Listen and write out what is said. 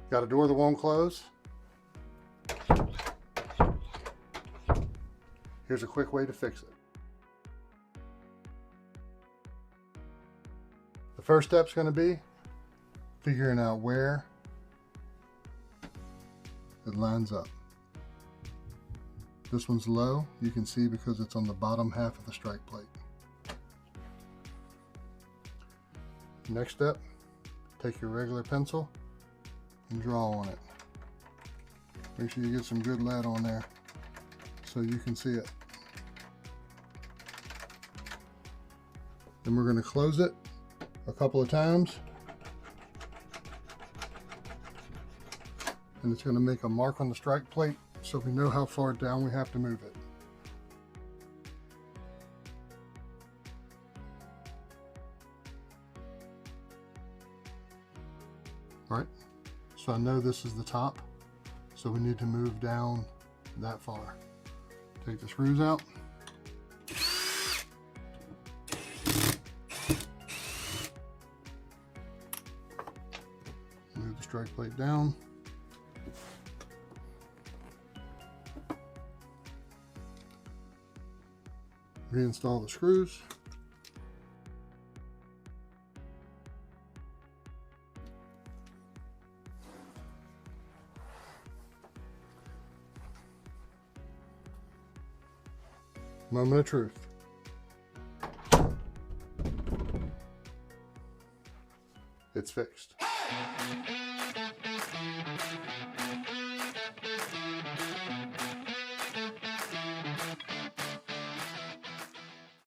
Got a door that won't close? Here's a quick way to fix it. The first step's going to be figuring out where it lines up. This one's low, you can see because it's on the bottom half of the strike plate. Next step, take your regular pencil and draw on it. Make sure you get some good lead on there so you can see it. Then we're going to close it a couple of times, and it's going to make a mark on the strike plate so we know how far down we have to move it. All right, so I know this is the top, so we need to move down that far. Take the screws out. Move the strike plate down. Reinstall the screws. Moment of truth. It's fixed.